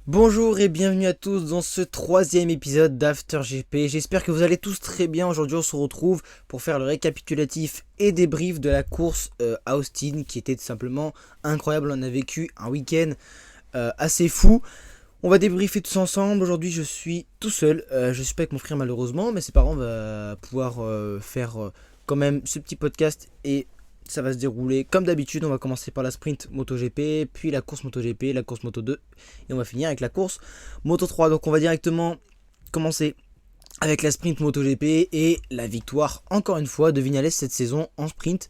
Bonjour et bienvenue à tous dans ce troisième épisode d'After GP. J'espère que vous allez tous très bien. Aujourd'hui on se retrouve pour faire le récapitulatif et débrief de la course à Austin qui était tout simplement incroyable. On a vécu un week-end assez fou. On va débriefer tous ensemble. Aujourd'hui je suis tout seul. Je suis pas avec mon frère malheureusement, mais ses parents vont pouvoir faire quand même ce petit podcast et ça va se dérouler comme d'habitude. On va commencer par la sprint MotoGP, puis la course MotoGP, la course Moto2 et on va finir avec la course Moto3. Donc on va directement commencer avec la sprint MotoGP et la victoire encore une fois de Viñales cette saison en sprint.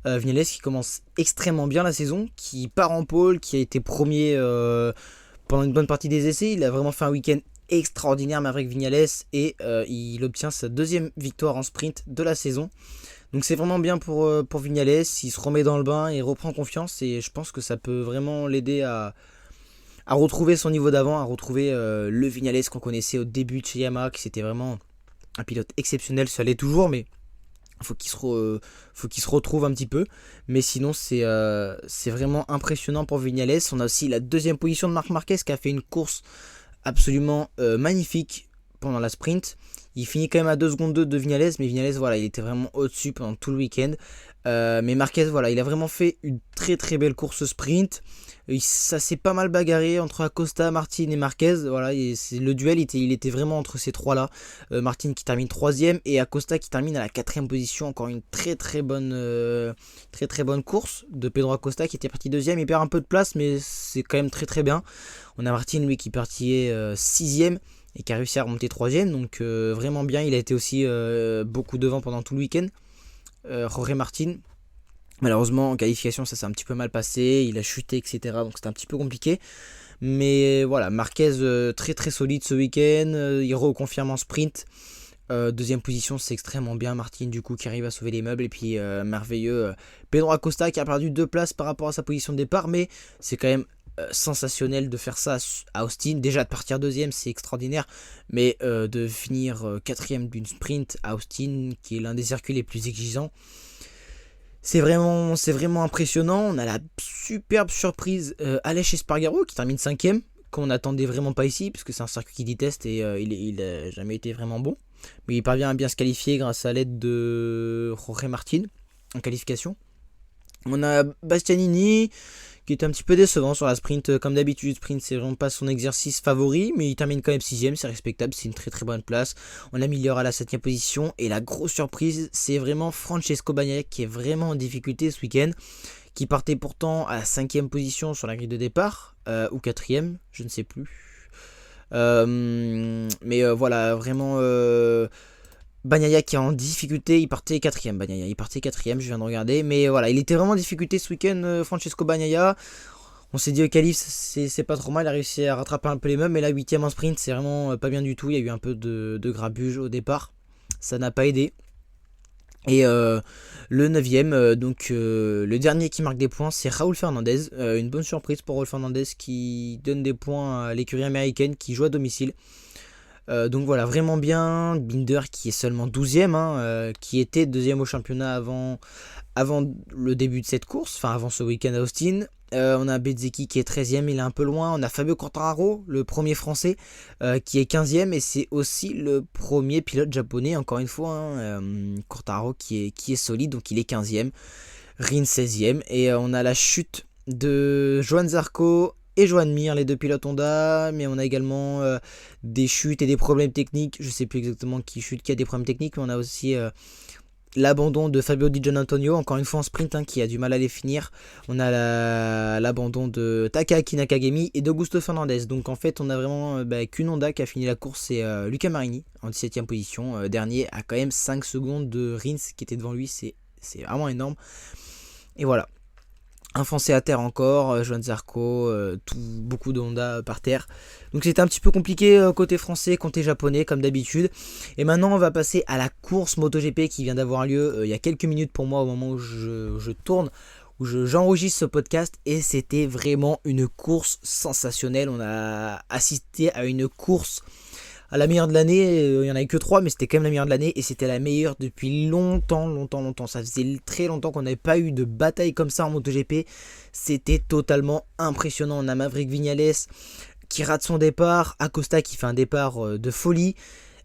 Viñales qui commence extrêmement bien la saison, qui part en pole, qui a été premier pendant une bonne partie des essais. Il a vraiment fait un week-end extraordinaire Maverick Viñales et il obtient sa deuxième victoire en sprint de la saison. Donc c'est vraiment bien pour Viñales, il se remet dans le bain et reprend confiance et je pense que ça peut vraiment l'aider à retrouver son niveau d'avant, à retrouver le Viñales qu'on connaissait au début de chez Yamaha, qui c'était vraiment un pilote exceptionnel, ça l'est toujours, mais faut qu'il se retrouve un petit peu. Mais sinon c'est vraiment impressionnant pour Viñales. On a aussi la deuxième position de Marc Marquez qui a fait une course absolument magnifique pendant la sprint. Il finit quand même à 2 secondes 2 de Viñales, mais Viñales voilà, il était vraiment au-dessus pendant tout le week-end. Mais Marquez voilà, il a vraiment fait une très très belle course sprint. Ça s'est pas mal bagarré entre Acosta, Martin et Marquez. Voilà, le duel il était vraiment entre ces trois là. Martin qui termine 3ème et Acosta qui termine à la 4ème position. Encore une très très bonne course de Pedro Acosta qui était parti 2ème. Il perd un peu de place, mais c'est quand même très très bien. On a Martin lui qui partit 6ème et qui a réussi à remonter 3ème, donc vraiment bien. Il a été aussi beaucoup devant pendant tout le week-end. Jorge Martin, malheureusement en qualification ça s'est un petit peu mal passé, il a chuté etc, donc c'était un petit peu compliqué. Mais voilà, Marquez très très solide ce week-end, il reconfirme en sprint. Deuxième position, c'est extrêmement bien. Martin du coup qui arrive à sauver les meubles. Et puis merveilleux Pedro Acosta qui a perdu 2 places par rapport à sa position de départ, mais c'est quand même sensationnel de faire ça à Austin. Déjà de partir 2ème c'est extraordinaire, mais de finir 4ème d'une sprint à Austin qui est l'un des circuits les plus exigeants, c'est vraiment impressionnant. On a la superbe surprise Aleix Espargaro qui termine 5ème, qu'on n'attendait vraiment pas ici puisque c'est un circuit qu'il déteste et il a jamais été vraiment bon, mais il parvient à bien se qualifier grâce à l'aide de Jorge Martin en qualification. On a Bastianini qui est un petit peu décevant sur la sprint. Comme d'habitude, sprint c'est vraiment pas son exercice favori, mais il termine quand même 6ème, c'est respectable, c'est une très très bonne place. On a Miller à la 7ème position, et la grosse surprise c'est vraiment Francesco Bagnaia qui est vraiment en difficulté ce week-end, qui partait pourtant à la 5ème position sur la grille de départ, ou 4ème, je ne sais plus. Mais voilà, vraiment Bagnaia qui est en difficulté, il partait 4ème. Bagnaia, il partait 4ème, je viens de regarder. Mais voilà, il était vraiment en difficulté ce week-end, Francesco Bagnaia. On s'est dit au qualif, c'est pas trop mal, il a réussi à rattraper un peu les meubles. Mais là, 8ème en sprint, c'est vraiment pas bien du tout. Il y a eu un peu de grabuge au départ, ça n'a pas aidé. Et le 9ème, le dernier qui marque des points, c'est Raúl Fernandez. Une bonne surprise pour Raúl Fernandez qui donne des points à l'écurie américaine qui joue à domicile. Donc voilà, vraiment bien. Binder qui est seulement 12ème, qui était 2ème au championnat avant le début de cette course, enfin avant ce week-end à Austin. On a Bezzecchi qui est 13ème, il est un peu loin. On a Fabio Quartararo, le premier français, qui est 15ème, et c'est aussi le premier pilote japonais, encore une fois. Quartararo qui est solide, donc il est 15ème. Rins 16ème, et on a la chute de Johann Zarco et Joan Mir, les deux pilotes Honda, mais on a également des chutes et des problèmes techniques. Je sais plus exactement qui chute, qui a des problèmes techniques, mais on a aussi l'abandon de Fabio Di Giannantonio, encore une fois en sprint, qui a du mal à les finir. On a l'abandon de Takaaki Nakagami et d'Augusto Fernandez. Donc en fait, on a vraiment qu'une Honda qui a fini la course, c'est Luca Marini en 17ème position. Dernier à quand même 5 secondes de Rins qui était devant lui, c'est vraiment énorme. Et voilà. Un Français à terre encore, Johann Zarco, beaucoup de Honda par terre. Donc c'était un petit peu compliqué côté français, côté japonais comme d'habitude. Et maintenant on va passer à la course MotoGP qui vient d'avoir lieu il y a quelques minutes pour moi au moment où je tourne, où j'enregistre ce podcast. Et c'était vraiment une course sensationnelle. On a assisté à une course à la meilleure de l'année. Il n'y en avait que 3, mais c'était quand même la meilleure de l'année. Et c'était la meilleure depuis longtemps. Ça faisait très longtemps qu'on n'avait pas eu de bataille comme ça en MotoGP. C'était totalement impressionnant. On a Maverick Viñales qui rate son départ, Acosta qui fait un départ de folie.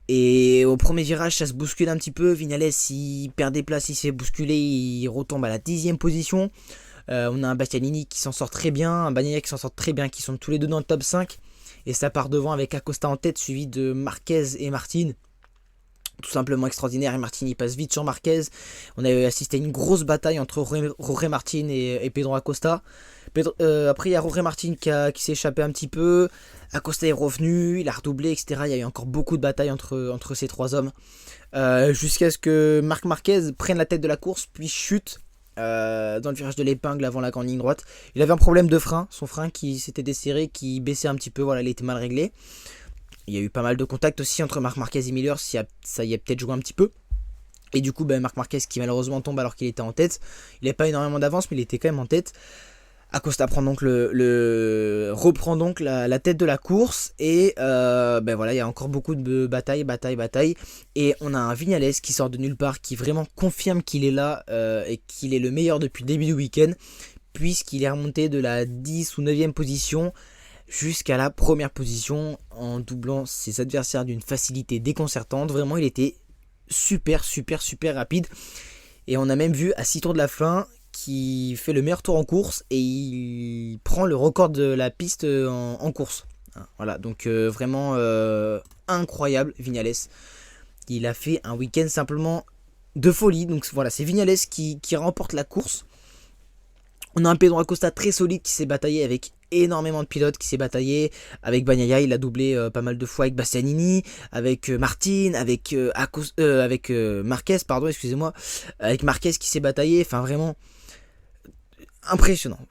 Et au premier virage, ça se bouscule un petit peu. Viñales, il perd des places, il se fait bousculer, il retombe à la 10e position. On a un Bastianini qui s'en sort très bien, un Bagnaia qui s'en sort très bien, qui sont tous les deux dans le top 5. Et ça part devant avec Acosta en tête, suivi de Marquez et Martin. Tout simplement extraordinaire. Et Martin, il passe vite sur Marquez. On a assisté à une grosse bataille entre Jorge Martin et Pedro Acosta. Après, il y a Jorge Martin qui s'est échappé un petit peu. Acosta est revenu, il a redoublé, etc. Il y a eu encore beaucoup de batailles entre ces trois hommes. Jusqu'à ce que Marc Marquez prenne la tête de la course, puis chute dans le virage de l'épingle avant la grande ligne droite. Il avait un problème de frein, son frein qui s'était desserré, qui baissait un petit peu, voilà, il était mal réglé. Il y a eu pas mal de contacts aussi entre Marc Marquez et Miller, ça y a peut-être joué un petit peu. Et du coup, Marc Marquez qui malheureusement tombe alors qu'il était en tête. Il n'avait pas énormément d'avance, mais il était quand même en tête. Acosta reprend donc la tête de la course. Et voilà, il y a encore beaucoup de batailles. Et on a un Viñales qui sort de nulle part, qui vraiment confirme qu'il est là et qu'il est le meilleur depuis le début du week-end, puisqu'il est remonté de la 10 ou 9e position jusqu'à la première position en doublant ses adversaires d'une facilité déconcertante. Vraiment, il était super rapide. Et on a même vu à 6 tours de la fin qui fait le meilleur tour en course et il prend le record de la piste en course. Voilà, donc vraiment incroyable Viñales. Il a fait un week-end simplement de folie. Donc voilà, c'est Viñales qui remporte la course. On a un Pedro Acosta très solide qui s'est bataillé avec énormément de pilotes, qui s'est bataillé avec Bagnaia, il a doublé pas mal de fois avec Bastianini, avec Martin, avec Marquez, excusez-moi, avec Marquez qui s'est bataillé, enfin vraiment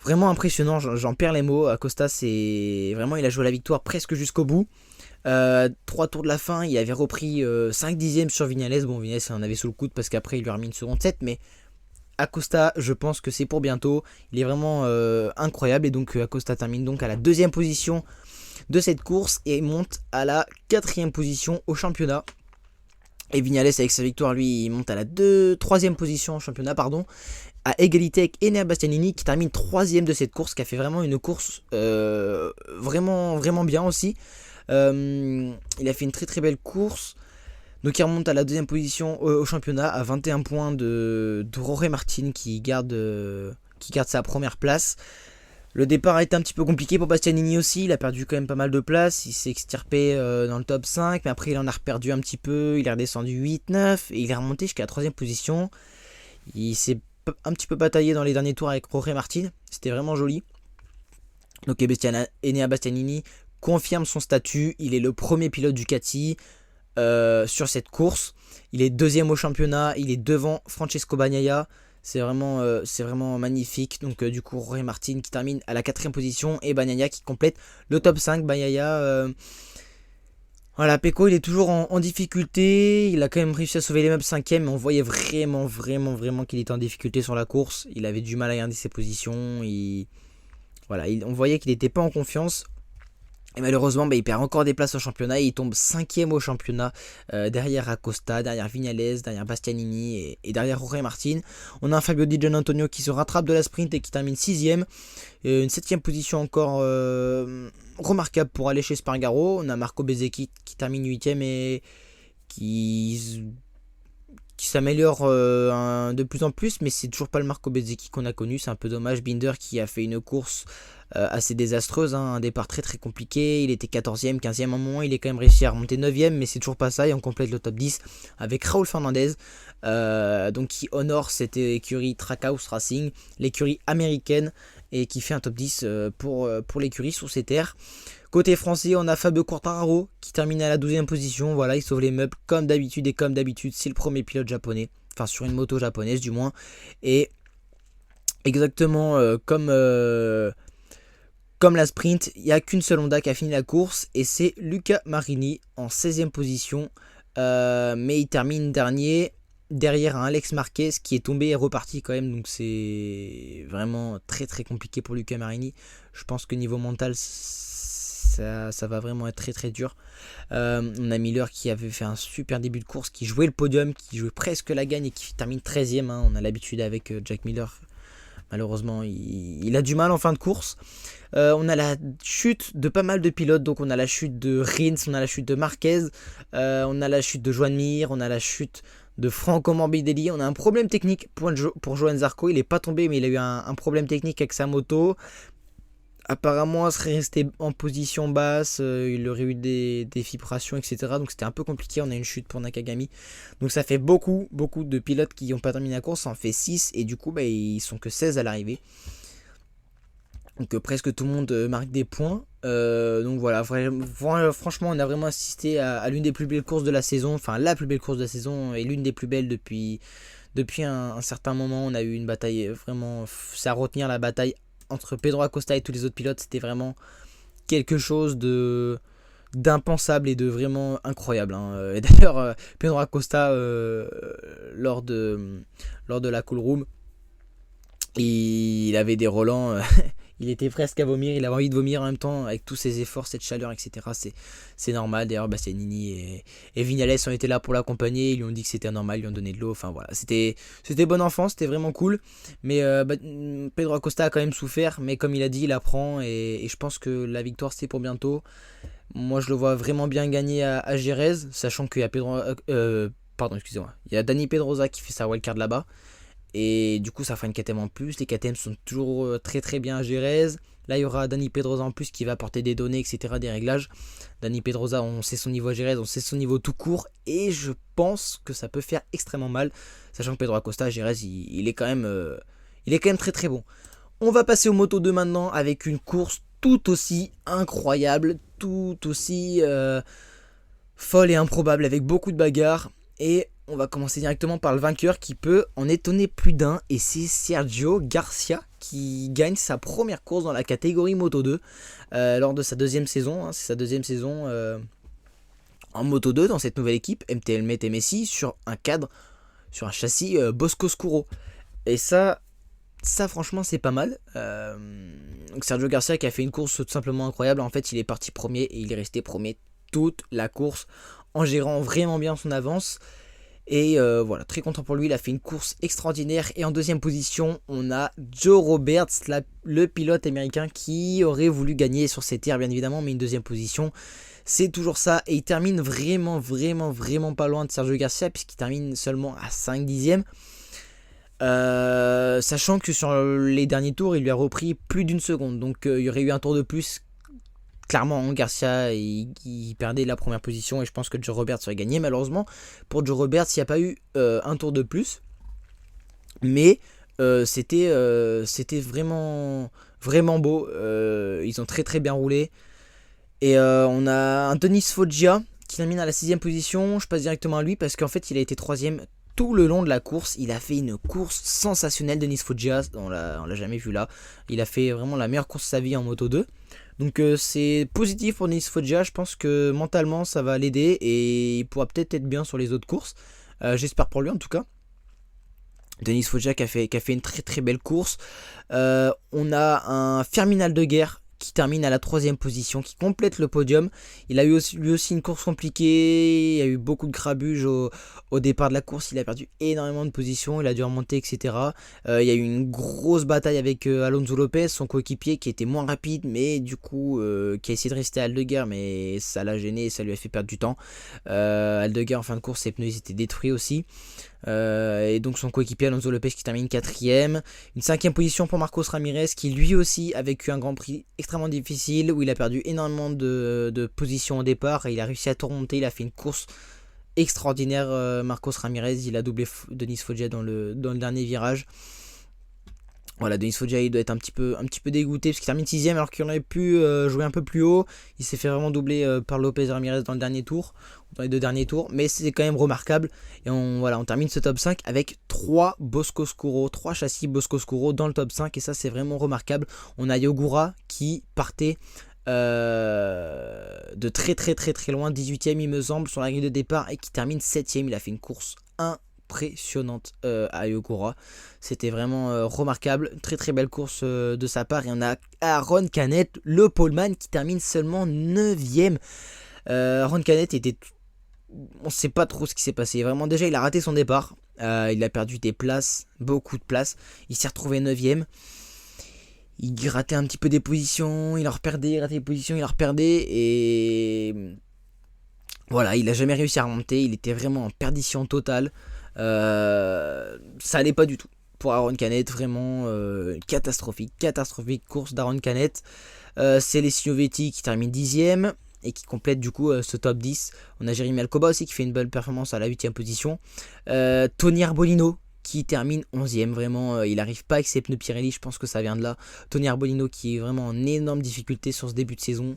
vraiment impressionnant, j'en perds les mots. Acosta, c'est vraiment, il a joué la victoire presque jusqu'au bout. 3 tours de la fin, il avait repris 5 dixièmes sur Viñales. Bon, Viñales en avait sous le coude parce qu'après il lui a remis une seconde 7, mais Acosta, je pense que c'est pour bientôt. Il est vraiment incroyable. Et donc Acosta termine donc à la 2e position de cette course et monte à la 4e position au championnat. Et Viñales, avec sa victoire, lui, il monte à la 3e position au championnat, à égalité avec Enea Bastianini qui termine 3e de cette course, qui a fait vraiment une course vraiment bien aussi. Il a fait une très belle course. Donc il remonte à la 2e position au championnat à 21 points de Jorge Martin qui garde sa première place. Le départ a été un petit peu compliqué pour Bastianini aussi, il a perdu quand même pas mal de places, il s'est extirpé dans le top 5, mais après il en a reperdu un petit peu, il est redescendu 8-9 et il est remonté jusqu'à la 3e position. Il s'est un petit peu bataillé dans les derniers tours avec Jorge Martin, c'était vraiment joli. Donc Enea Bastianini confirme son statut, il est le premier pilote Ducati sur cette course. Il est 2e au championnat, il est devant Francesco Bagnaia. C'est vraiment magnifique. Donc du coup Jorge Martin qui termine à la 4e position et Bagnaia qui complète le top 5. Bagnaia, voilà, Pecco il est toujours en difficulté. Il a quand même réussi à sauver les meubles 5e, mais on voyait vraiment qu'il était en difficulté sur la course. Il avait du mal à garder ses positions. On voyait qu'il n'était pas en confiance. Et malheureusement, il perd encore des places au championnat et il tombe 5e au championnat derrière Acosta, derrière Viñales, derrière Bastianini et derrière Jorge Martin. On a un Fabio Di Giannantonio qui se rattrape de la sprint et qui termine 6e. Une 7e position encore remarquable pour aller chez Spargaro. On a Marco Bezzecchi qui termine 8e et qui s'améliore de plus en plus, mais c'est toujours pas le Marco Bezzecchi qu'on a connu. C'est un peu dommage. Binder qui a fait une course assez désastreuse, un départ très compliqué. Il était 14e, 15e à un moment, il est quand même réussi à remonter 9e, mais c'est toujours pas ça. Et on complète le top 10 avec Raúl Fernandez, donc qui honore cette écurie Trackhouse Racing, l'écurie américaine, et qui fait un top 10 pour l'écurie sur ses terres. Côté français, on a Fabio Quartararo qui termine à la 12e position. Voilà, il sauve les meubles comme d'habitude, et comme d'habitude, c'est le premier pilote japonais, enfin sur une moto japonaise du moins. Et exactement comme la sprint, il n'y a qu'une seule Honda qui a fini la course et c'est Luca Marini en 16e position. Mais il termine dernier derrière un Alex Marquez qui est tombé et reparti quand même. Donc c'est vraiment très compliqué pour Luca Marini. Je pense que niveau mental, ça va vraiment être très dur. On a Miller qui avait fait un super début de course, qui jouait le podium, qui jouait presque la gagne et qui termine 13e. On a l'habitude avec Jack Miller Malheureusement, il a du mal en fin de course. On a la chute de pas mal de pilotes, donc on a la chute de Rins, on a la chute de Marquez, on a la chute de Joan Mir, on a la chute de Franco Morbidelli. On a un problème technique pour Johan Zarco, il n'est pas tombé mais il a eu un problème technique avec sa moto. Apparemment, il serait resté en position basse, il aurait eu des vibrations, etc. Donc c'était un peu compliqué, on a une chute pour Nakagami. Donc ça fait beaucoup de pilotes qui n'ont pas terminé la course, ça en fait 6 et du coup ils sont que 16 à l'arrivée. Donc presque tout le monde marque des points. Donc voilà, franchement on a vraiment assisté à l'une des plus belles courses de la saison. Enfin la plus belle course de la saison et l'une des plus belles depuis un certain moment. On a eu une bataille vraiment, c'est à retenir la bataille entre Pedro Acosta et tous les autres pilotes. C'était vraiment quelque chose d'impensable et de vraiment incroyable. Et d'ailleurs Pedro Acosta lors de la cool room, il avait des relents. Il était presque à vomir, il avait envie de vomir en même temps avec tous ses efforts, cette chaleur, etc. C'est normal. D'ailleurs, Bastianini et Vignales ont été là pour l'accompagner. Ils lui ont dit que c'était normal, ils lui ont donné de l'eau. Enfin voilà, c'était bon enfant, c'était vraiment cool. Mais Pedro Acosta a quand même souffert. Mais comme il a dit, il apprend. Et je pense que la victoire, c'est pour bientôt. Moi, je le vois vraiment bien gagner à Jerez, sachant qu'il y a pardon, excusez-moi. Il y a Dani Pedrosa qui fait sa wildcard là-bas. Et du coup ça fera une KTM en plus. Les KTM sont toujours très bien à Jerez. Là il y aura Dani Pedrosa en plus qui va apporter des données, etc., des réglages. Dani Pedrosa, on sait son niveau à Jerez, on sait son niveau tout court. Et je pense que ça peut faire extrêmement mal. Sachant que Pedro Acosta à Jerez il est quand même très bon. On va passer au Moto 2 maintenant avec une course tout aussi incroyable, tout aussi folle et improbable avec beaucoup de bagarres. Et on va commencer directement par le vainqueur qui peut en étonner plus d'un, et c'est Sergio Garcia qui gagne sa première course dans la catégorie Moto 2 lors de sa deuxième saison. C'est sa deuxième saison en Moto 2 dans cette nouvelle équipe MT Helmet et Messi sur un châssis Bosco Scuro. Et ça franchement c'est pas mal. Donc Sergio Garcia qui a fait une course tout simplement incroyable. En fait il est parti premier et il est resté premier toute la course en gérant vraiment bien son avance. Et voilà, très content pour lui, il a fait une course extraordinaire. Et en deuxième position, on a Joe Roberts, le pilote américain qui aurait voulu gagner sur ses terres bien évidemment, mais une deuxième position, c'est toujours ça. Et il termine vraiment pas loin de Sergio Garcia, puisqu'il termine seulement à 5 dixièmes. Sachant que sur les derniers tours, il lui a repris plus d'une seconde. Donc il y aurait eu un tour de plus. Clairement, Garcia il perdait la première position et je pense que Joe Roberts aurait gagné. Malheureusement, pour Joe Roberts, il n'y a pas eu un tour de plus. Mais c'était vraiment beau. Ils ont très bien roulé. Et on a un Denis Foggia qui termine à la 6ème position. Je passe directement à lui parce qu'en fait, il a été 3ème tout le long de la course. Il a fait une course sensationnelle, Denis Foggia. On l'a jamais vu là. Il a fait vraiment la meilleure course de sa vie en Moto 2. Donc c'est positif pour Denis Foggia, je pense que mentalement ça va l'aider et il pourra peut-être être bien sur les autres courses, j'espère pour lui en tout cas. Denis Foggia qui a fait une très belle course. On a un Fermin Aldeguer qui termine à la 3ème position, qui complète le podium. Il a eu lui aussi une course compliquée, il y a eu beaucoup de grabuge au départ de la course, il a perdu énormément de positions, il a dû remonter, etc. Il y a eu une grosse bataille avec Alonso Lopez, son coéquipier, qui était moins rapide, mais du coup, qui a essayé de rester à Aldeguer, mais ça l'a gêné, ça lui a fait perdre du temps. Aldeguer en fin de course, ses pneus étaient détruits aussi. Et donc son coéquipier Alonso Lopez qui termine 4ème. Une 5ème position pour Marcos Ramirez qui lui aussi a vécu un Grand Prix extrêmement difficile où il a perdu énormément de positions au départ et il a réussi à tout remonter. Il a fait une course extraordinaire. Marcos Ramirez, il a doublé Denis Foggia dans le dernier virage. Voilà, Denis Foggia il doit être un petit peu dégoûté parce qu'il termine 6ème alors qu'il aurait pu jouer un peu plus haut. Il s'est fait vraiment doubler par Lopez Ramirez dans le dernier tour, dans les deux derniers tours, mais c'est quand même remarquable. Et on termine ce top 5 avec 3 Bosco Scuro, 3 châssis Bosco Scuro dans le top 5 et ça c'est vraiment remarquable. On a Yogura qui partait de très loin, 18ème il me semble sur la grille de départ et qui termine 7ème. Il a fait une course impressionnante à Yogura, c'était vraiment remarquable, très belle course de sa part. Et on a Aaron Canet, le poleman qui termine seulement 9ème. Aaron Canet on sait pas trop ce qui s'est passé, vraiment déjà il a raté son départ, Il a perdu des places, beaucoup de places. Il s'est retrouvé 9ème. Il grattait un petit peu des positions, il en reperdait, il grattait des positions, il en reperdait. Et voilà, il n'a jamais réussi à remonter. Il était vraiment en perdition totale. Ça allait pas du tout pour Aaron Canet, vraiment catastrophique course d'Aaron Canet. C'est les Silvetti qui termine 10ème et qui complète du coup ce top 10. On a Jérémy Alcoba aussi qui fait une belle performance à la 8ème position. Tony Arbolino qui termine 11ème, vraiment il n'arrive pas avec ses pneus Pirelli, je pense que ça vient de là. Tony Arbolino qui est vraiment en énorme difficulté sur ce début de saison,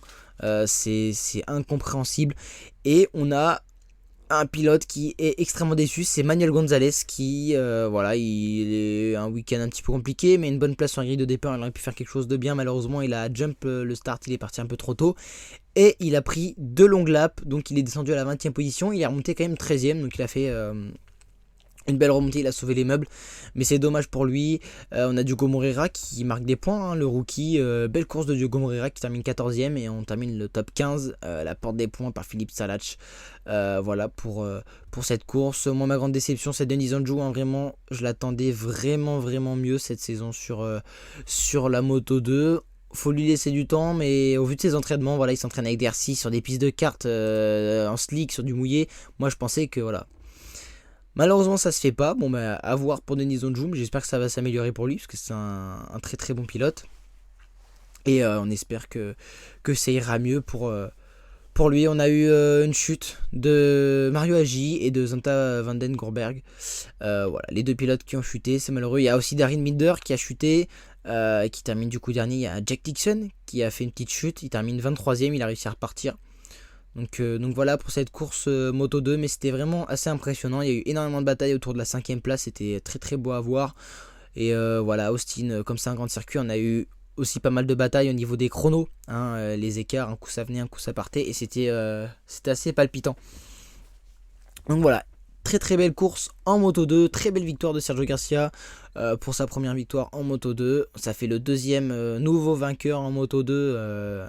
c'est incompréhensible. Et on a un pilote qui est extrêmement déçu, c'est Manuel Gonzalez qui, voilà, il est un week-end un petit peu compliqué, mais une bonne place sur la grille de départ, il aurait pu faire quelque chose de bien. Malheureusement, il a jump le start, il est parti un peu trop tôt, et il a pris 2 longues laps, donc il est descendu à la 20ème position, il est remonté quand même 13ème, donc il a fait une belle remontée, il a sauvé les meubles, mais c'est dommage pour lui. On a Diogo Moreira qui marque des points, hein, le rookie. Belle course de Diogo Moreira qui termine 14ème et on termine le top 15, la porte des points par Philippe Salach. Voilà pour cette course. Moi, ma grande déception, c'est Denis Anjou, hein, vraiment, je l'attendais vraiment mieux cette saison sur la Moto 2. Faut lui laisser du temps, mais au vu de ses entraînements, voilà, il s'entraîne avec DRC sur des pistes de kart en slick, sur du mouillé. Moi, je pensais que voilà. Malheureusement, ça se fait pas. Bon, bah, à voir pour Denis Onjou, mais j'espère que ça va s'améliorer pour lui parce que c'est un très bon pilote. Et on espère que ça ira mieux pour lui. On a eu une chute de Mario Agi et de Zanta van den Gorberg. Voilà, les 2 pilotes qui ont chuté, c'est malheureux. Il y a aussi Darin Minder qui a chuté, qui termine du coup dernier. Il y a Jack Dixon qui a fait une petite chute. Il termine 23ème, il a réussi à repartir. Donc voilà pour cette course Moto 2, mais c'était vraiment assez impressionnant. Il y a eu énormément de batailles autour de la 5ème place, c'était très beau à voir. Et voilà, Austin, comme c'est un grand circuit, on a eu aussi pas mal de batailles au niveau des chronos, hein, les écarts, un coup ça venait, un coup ça partait, et c'était assez palpitant. Donc voilà, très belle course en Moto 2, très belle victoire de Sergio Garcia pour sa première victoire en Moto 2. Ça fait le 2ème nouveau vainqueur en Moto 2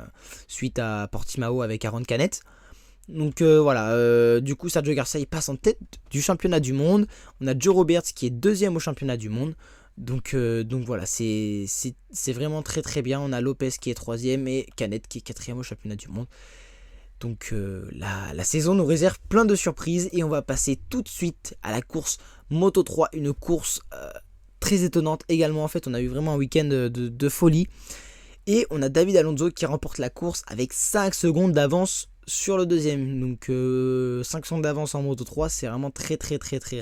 suite à Portimao avec Aaron Canet. Donc voilà, du coup Sergio Garcia il passe en tête du championnat du monde. On a Joe Roberts qui est 2ème au championnat du monde. Donc voilà, c'est vraiment très bien. On a Lopez qui est 3ème et Canet qui est 4ème au championnat du monde. Donc la saison nous réserve plein de surprises et on va passer tout de suite à la course Moto 3, une course très étonnante également. En fait, on a eu vraiment un week-end de folie et on a David Alonso qui remporte la course avec 5 secondes d'avance sur le 2ème. Donc 5 secondes d'avance en Moto 3, c'est vraiment très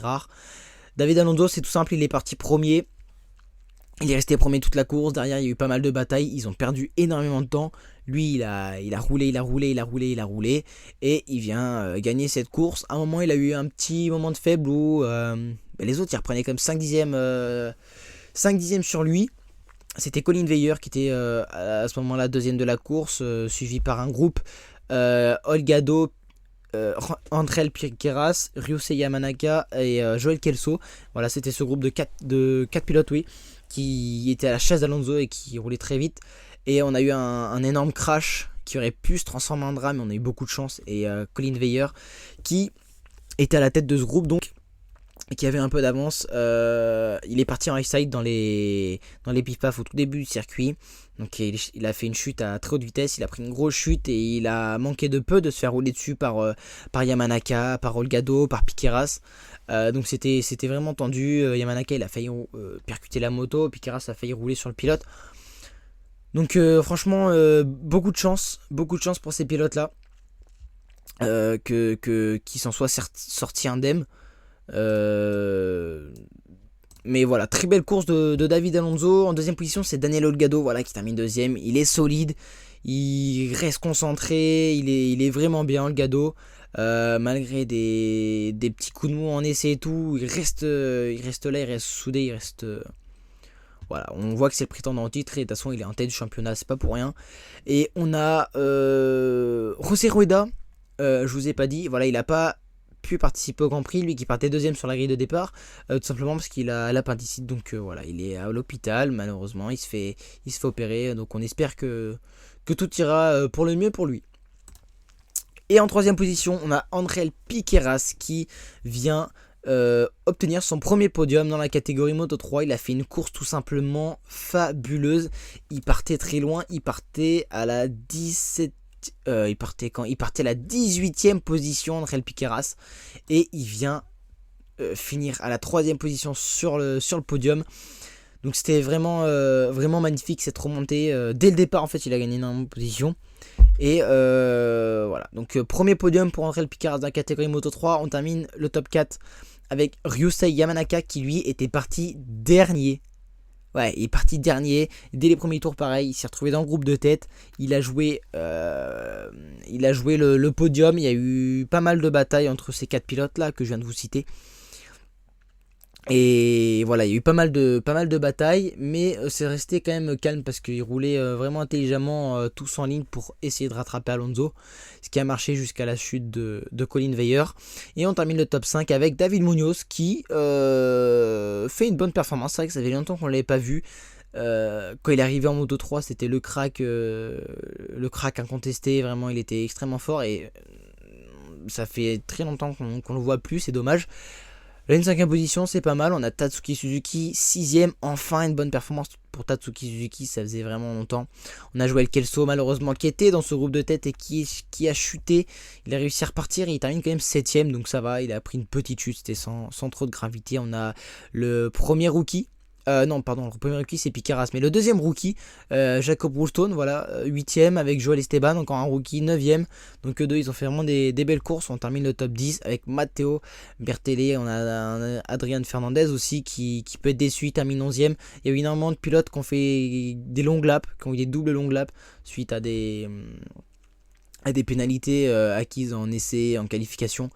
rare. David Alonso, c'est tout simple, il est parti premier. Il est resté premier toute la course. Derrière, il y a eu pas mal de batailles. Ils ont perdu énormément de temps. Lui, il a roulé. Et il vient gagner cette course. À un moment, il a eu un petit moment de faible où les autres, ils reprenaient comme 5 dixièmes, 5 dixièmes sur lui. C'était Colin Veyer qui était à ce moment-là 2ème de la course, suivi par un groupe. Olgado, Andrel Piqueras, Ryusei Yamanaka et Joël Kelso. Voilà, c'était ce groupe de 4 pilotes, oui, qui était à la chasse d'Alonso et qui roulait très vite. Et on a eu un énorme crash qui aurait pu se transformer en drame, mais on a eu beaucoup de chance. Et Colin Veyer qui était à la tête de ce groupe, donc, et qui avait un peu d'avance, il est parti en high side dans les pif-paf au tout début du circuit. Donc il a fait une chute à très haute vitesse, il a pris une grosse chute et il a manqué de peu de se faire rouler dessus par Yamanaka, par Olgado, par Piqueras. Donc c'était vraiment tendu. Yamanaka il a failli percuter la moto, Piqueras a failli rouler sur le pilote. Donc franchement beaucoup de chance pour ces pilotes là, qui s'en soient sortis indemnes. Mais voilà, très belle course de David Alonso. En 2ème position, c'est Daniel Olgado, voilà, qui termine 2ème. Il est solide, il reste concentré, il est vraiment bien, Olgado. Malgré des petits coups de mou en essai et tout, il reste là, il reste soudé, il reste. Voilà, on voit que c'est le prétendant au titre et de toute façon, il est en tête du championnat, c'est pas pour rien. Et on a José Rueda, je vous ai pas dit, voilà, il a pas pu participer au Grand Prix, lui qui partait 2ème sur la grille de départ, tout simplement parce qu'il a l'appendicite, donc voilà, il est à l'hôpital, malheureusement, il se fait opérer, donc on espère que tout ira pour le mieux pour lui. Et en 3ème position, on a Andrel Piqueras qui vient obtenir son premier podium dans la catégorie Moto 3. Il a fait une course tout simplement fabuleuse. Il partait très loin, il partait à la 17. Il partait à la 18e position entre El Piqueras et il vient finir à la 3e position sur le podium. Donc c'était vraiment magnifique cette remontée. Dès le départ en fait il a gagné énormément de position. Et voilà, donc premier podium pour André El Piqueras dans la catégorie Moto 3. On termine le top 4 avec Ryusei Yamanaka qui lui était parti dernier. Ouais, il est parti dernier. Dès les premiers tours, pareil, il s'est retrouvé dans le groupe de tête. Il a joué le podium. Il y a eu pas mal de batailles entre ces 4 pilotes là que je viens de vous citer. Et voilà, il y a eu pas mal de batailles, mais c'est resté quand même calme parce qu'ils roulaient vraiment intelligemment tous en ligne pour essayer de rattraper Alonso, ce qui a marché jusqu'à la chute de Colin Veyer. Et on termine le top 5 avec David Munoz qui fait une bonne performance. C'est vrai que ça fait longtemps qu'on ne l'avait pas vu. Quand il est arrivé en Moto 3, c'était le crack incontesté. Vraiment, il était extrêmement fort et ça fait très longtemps qu'on le voit plus, c'est dommage. Là, une 5e position, c'est pas mal. On a Tatsuki Suzuki, 6e. Enfin, une bonne performance pour Tatsuki Suzuki. Ça faisait vraiment longtemps. On a Joel Kelso, malheureusement, qui était dans ce groupe de tête et qui a chuté. Il a réussi à repartir et il termine quand même 7e. Donc ça va, il a pris une petite chute. C'était sans trop de gravité. On a le premier rookie. Le premier rookie c'est Piqueras, mais le deuxième rookie, Jacob Woolstone, voilà, 8ème avec Joel Esteban, encore un rookie, 9ème. Donc eux deux, ils ont fait vraiment des belles courses. On termine le top 10 avec Matteo Bertelli. On a Adrian Fernandez aussi qui peut être déçu, il termine 11ème. Il y a eu énormément de pilotes qui ont fait des longues laps, qui ont eu des doubles longues laps suite à des pénalités acquises en essai, en qualification,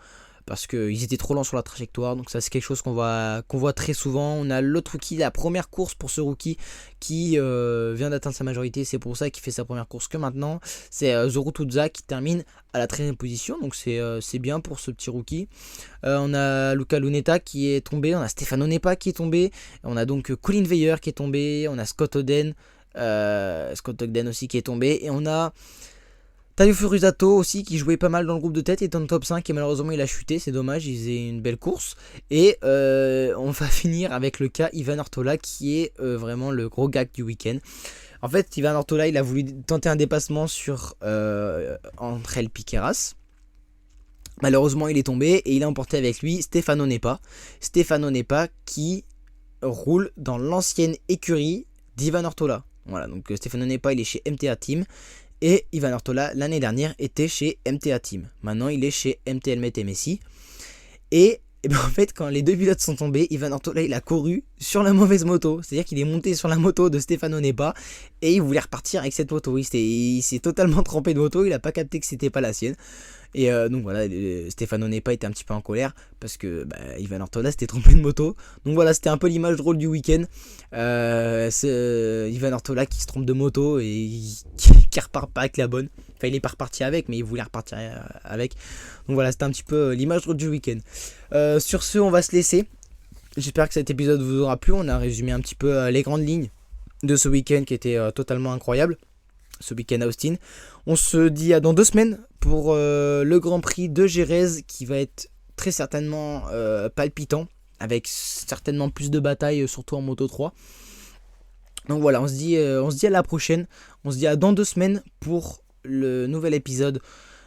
parce qu'ils étaient trop lents sur la trajectoire. Donc ça c'est quelque chose qu'on voit très souvent. On a l'autre rookie, la première course pour ce rookie qui vient d'atteindre sa majorité. C'est pour ça qu'il fait sa première course que maintenant. C'est Zoro Tsuza qui termine à la 13e position. Donc c'est bien pour ce petit rookie. On a Luca Lunetta qui est tombé. On a Stefano Nepa qui est tombé. On a donc Colin Veyer qui est tombé. On a Scott Ogden aussi qui est tombé. Et on a Taio Furusato aussi qui jouait pas mal dans le groupe de tête, est dans le top 5 et malheureusement il a chuté, c'est dommage, il faisait une belle course. Et on va finir avec le cas Ivan Ortola qui est vraiment le gros gag du week-end. En fait, Ivan Ortola il a voulu tenter un dépassement sur entre El Piqueras. Malheureusement il est tombé et il a emporté avec lui Stefano Nepa qui roule dans l'ancienne écurie d'Ivan Ortola. Voilà, donc Stefano Nepa il est chez MTA Team. Et Ivan Ortola, l'année dernière, était chez MTA Team. Maintenant, il est chez MT Helmet Messi. Et ben en fait, quand les deux pilotes sont tombés, Ivan Ortola, il a couru sur la mauvaise moto. C'est-à-dire qu'il est monté sur la moto de Stefano Nepa et il voulait repartir avec cette moto. Il s'est totalement trompé de moto. Il n'a pas capté que c'était pas la sienne. Et donc voilà, Stefano Nepa était un petit peu en colère parce que Ivan Ortola s'était trompé de moto. Donc voilà, c'était un peu l'image drôle du week-end. C'est Ivan Ortola qui se trompe de moto et qui repart pas avec la bonne. Enfin, il est pas reparti avec, mais il voulait repartir avec. Donc voilà, c'était un petit peu l'image drôle du week-end. Sur ce, on va se laisser. J'espère que cet épisode vous aura plu. On a résumé un petit peu les grandes lignes de ce week-end qui était totalement incroyable. Ce week-end à Austin. On se dit à dans 2 semaines pour le Grand Prix de Jerez qui va être très certainement palpitant avec certainement plus de batailles surtout en Moto 3. Donc voilà, on se dit à la prochaine. On se dit à dans 2 semaines pour le nouvel épisode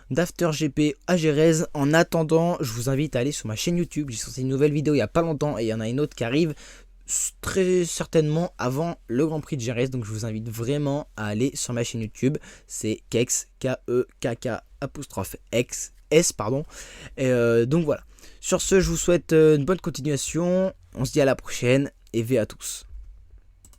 d'After GP à Jerez. En attendant, je vous invite à aller sur ma chaîne YouTube. J'ai sorti une nouvelle vidéo il n'y a pas longtemps et il y en a une autre qui arrive très certainement avant le Grand Prix de Jerez, donc je vous invite vraiment à aller sur ma chaîne YouTube. C'est Kex, K-E-K-K'-X-S, pardon. Et donc voilà. Sur ce, je vous souhaite une bonne continuation. On se dit à la prochaine et V à tous.